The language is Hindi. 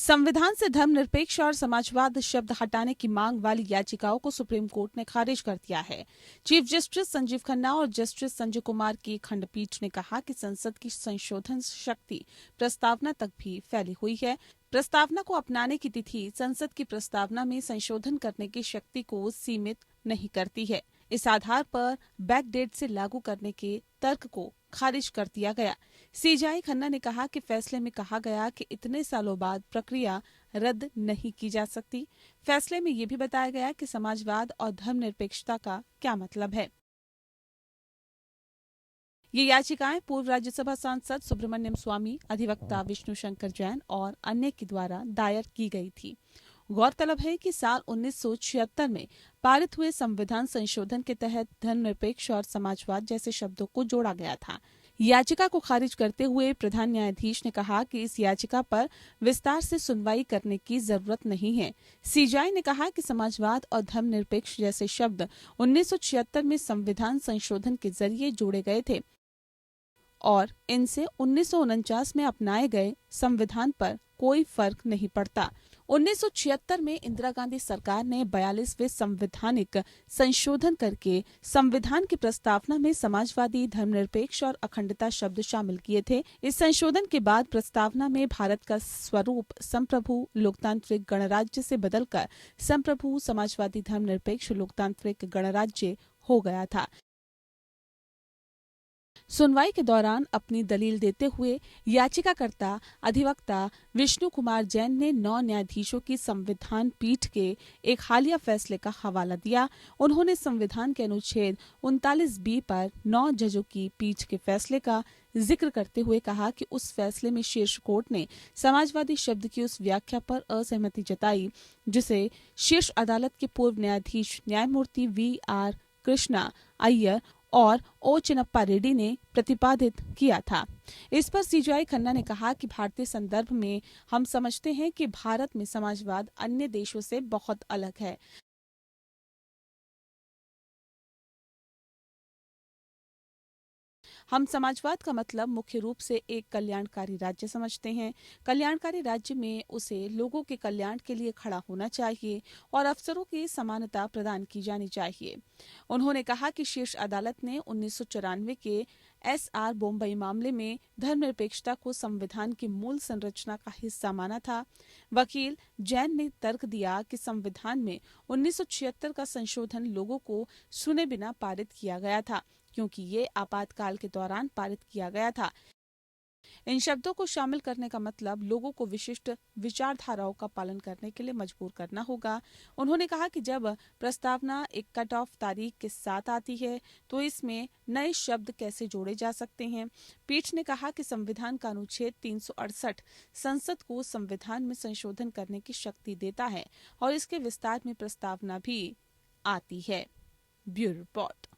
संविधान से धर्मनिरपेक्ष और समाजवाद शब्द हटाने की मांग वाली याचिकाओं को सुप्रीम कोर्ट ने खारिज कर दिया है। चीफ जस्टिस संजीव खन्ना और जस्टिस संजय कुमार की खंडपीठ ने कहा कि संसद की संशोधन शक्ति प्रस्तावना तक भी फैली हुई है। प्रस्तावना को अपनाने की तिथि संसद की प्रस्तावना में संशोधन करने की शक्ति को सीमित नहीं करती है। इस आधार पर बैकडेट से लागू करने के तर्क को खारिज कर दिया गया। सीजेआई खन्ना ने कहा कि फैसले में कहा गया कि इतने सालों बाद प्रक्रिया रद्द नहीं की जा सकती। फैसले में ये भी बताया गया कि समाजवाद और धर्मनिरपेक्षता का क्या मतलब है। ये याचिकाएं पूर्व राज्यसभा सांसद सुब्रमण्यम स्वामी, अधिवक्ता विष्णु शंकर जैन और अन्य के द्वारा दायर की गई थी। गौरतलब है कि साल 1976 में पारित हुए संविधान संशोधन के तहत धर्मनिरपेक्ष और समाजवाद जैसे शब्दों को जोड़ा गया था। याचिका को खारिज करते हुए प्रधान न्यायाधीश ने कहा कि इस याचिका पर विस्तार से सुनवाई करने की जरूरत नहीं है। सीजेआई ने कहा कि समाजवाद और धर्मनिरपेक्ष जैसे शब्द 1976 में संविधान संशोधन के जरिए जोड़े गए थे और इनसे 1949 में अपनाए गए संविधान पर कोई फर्क नहीं पड़ता। 1976 में इंदिरा गांधी सरकार ने 42वें संवैधानिक संशोधन करके संविधान की प्रस्तावना में समाजवादी, धर्मनिरपेक्ष और अखंडता शब्द शामिल किए थे। इस संशोधन के बाद प्रस्तावना में भारत का स्वरूप संप्रभु लोकतांत्रिक गणराज्य से बदलकर संप्रभु समाजवादी धर्मनिरपेक्ष लोकतांत्रिक गणराज्य हो गया था। सुनवाई के दौरान अपनी दलील देते हुए याचिकाकर्ता अधिवक्ता विष्णु कुमार जैन ने 9 न्यायाधीशों की संविधान पीठ के एक हालिया फैसले का हवाला दिया। उन्होंने संविधान के अनुच्छेद 39B पर 9 जजों की पीठ के फैसले का जिक्र करते हुए कहा कि उस फैसले में शीर्ष कोर्ट ने समाजवादी शब्द की उस व्याख्या पर असहमति जताई जिसे शीर्ष अदालत के पूर्व न्यायाधीश न्यायमूर्ति VR कृष्णा अय्यर और ओ चिन्नप्पा रेड्डी ने प्रतिपादित किया था। इस पर सीजेआई खन्ना ने कहा कि भारतीय संदर्भ में हम समझते हैं कि भारत में समाजवाद अन्य देशों से बहुत अलग है। हम समाजवाद का मतलब मुख्य रूप से एक कल्याणकारी राज्य समझते हैं। कल्याणकारी राज्य में उसे लोगों के कल्याण के लिए खड़ा होना चाहिए और अवसरों की समानता प्रदान की जानी चाहिए। उन्होंने कहा कि शीर्ष अदालत ने 1994 के SR बोम्बई मामले में धर्मनिरपेक्षता को संविधान की मूल संरचना का हिस्सा माना था। वकील जैन ने तर्क दिया कि संविधान में 1976 का संशोधन लोगों को सुने बिना पारित किया गया था क्योंकि ये आपातकाल के दौरान पारित किया गया था। इन शब्दों को शामिल करने का मतलब लोगों को विशिष्ट विचारधाराओं का पालन करने के लिए मजबूर करना होगा। उन्होंने कहा कि जब प्रस्तावना एक कट ऑफ तारीख के साथ आती है तो इसमें नए शब्द कैसे जोड़े जा सकते हैं। पीठ ने कहा कि संविधान का अनुच्छेद 368 संसद को संविधान में संशोधन करने की शक्ति देता है और इसके विस्तार में प्रस्तावना भी आती है। Bureau report.